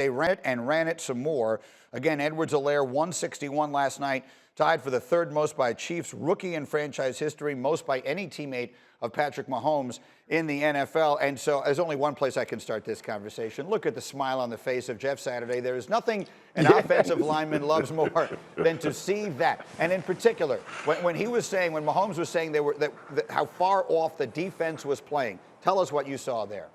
They ran it some more. Again, Edwards-Helaire 161 last night, tied for the third most by Chiefs rookie in franchise history, most by any teammate of Patrick Mahomes in the NFL. And so there's only one place I can start this conversation. Look at the smile on the face of Jeff Saturday. There is nothing an offensive lineman loves more than to see that. And in particular, when Mahomes was saying how far off the defense was playing, tell us what you saw there.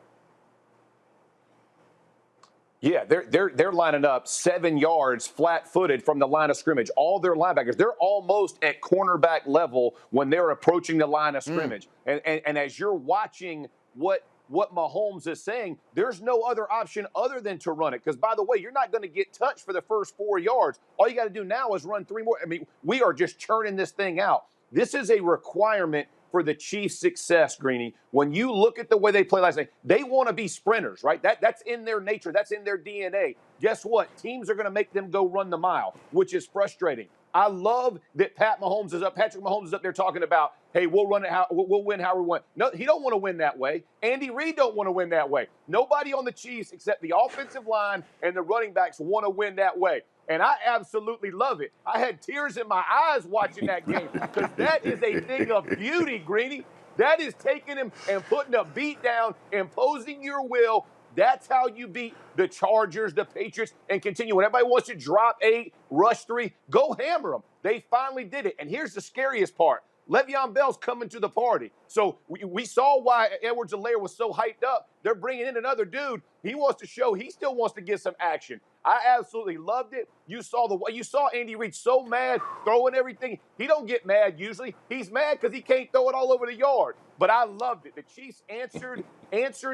Yeah, they're lining up 7 yards flat-footed from the line of scrimmage. All their linebackers, they're almost at cornerback level when they're approaching the line of scrimmage. And as you're watching what Mahomes is saying, there's no other option other than to run it. Because, by the way, you're not going to get touched for the first 4 yards. All you got to do now is run 3 more. I mean, we are just churning this thing out. This is a requirement for the Chiefs' success, Greeny. When you look at the way they played last night, they want to be sprinters, right? That's in their nature. That's in their DNA. Guess what? Teams are going to make them go run the mile, which is frustrating. I love that Patrick Mahomes is up there talking about, hey, we'll run it we'll win how we want. No, he don't want to win that way. Andy Reid don't want to win that way. Nobody on the Chiefs except the offensive line and the running backs want to win that way. And I absolutely love it. I had tears in my eyes watching that game because that is a thing of beauty, Greeny. That is taking him and putting a beat down, imposing your will. That's how you beat the Chargers, the Patriots, and continue. When everybody wants to drop 8, rush 3, go hammer them. They finally did it. And here's the scariest part. Le'Veon Bell's coming to the party. So we saw why Edwards-Helaire was so hyped up. They're bringing in another dude. He wants to show he still wants to get some action. I absolutely loved it. You saw Andy Reid so mad, throwing everything. He don't get mad usually. He's mad because he can't throw it all over the yard. But I loved it. The Chiefs answered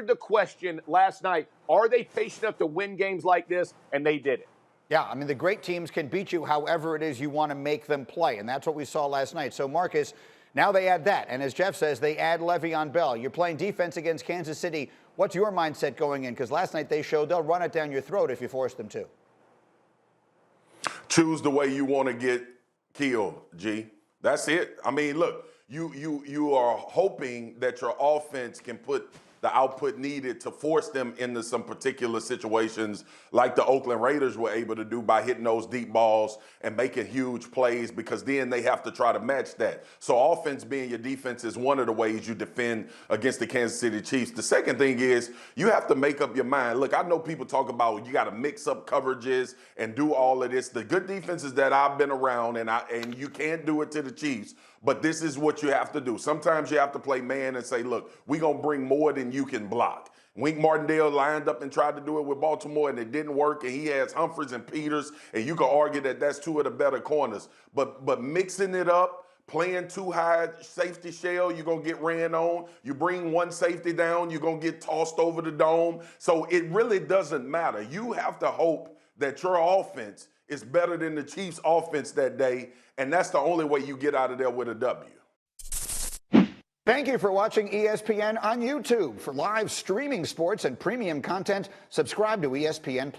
the question last night. Are they patient enough to win games like this? And they did it. Yeah, I mean, the great teams can beat you however it is you want to make them play, and that's what we saw last night. So, Marcus, now they add that, and as Jeff says, they add Le'Veon Bell. You're playing defense against Kansas City. What's your mindset going in? Because last night they showed they'll run it down your throat if you force them to. Choose the way you want to get killed, G. That's it. I mean, look, you are hoping that your offense can put the output needed to force them into some particular situations like the Oakland Raiders were able to do by hitting those deep balls and making huge plays, because then they have to try to match that. So offense being your defense is one of the ways you defend against the Kansas City Chiefs. The second thing is you have to make up your mind. Look, I know people talk about you got to mix up coverages and do all of this. The good defenses that I've been around, and you can't do it to the Chiefs, but this is what you have to do. Sometimes you have to play man and say, look, we're going to bring more than you can block. Wink Martindale lined up and tried to do it with Baltimore, and it didn't work, and he has Humphries and Peters, and you can argue that that's 2 of the better corners. But mixing it up, playing too high safety shell, you're going to get ran on. You bring one safety down, you're going to get tossed over the dome. So it really doesn't matter. You have to hope that your offense is better than the Chiefs' offense that day, and that's the only way you get out of there with a W. Thank you for watching ESPN on YouTube. For live streaming sports and premium content, subscribe to ESPN+.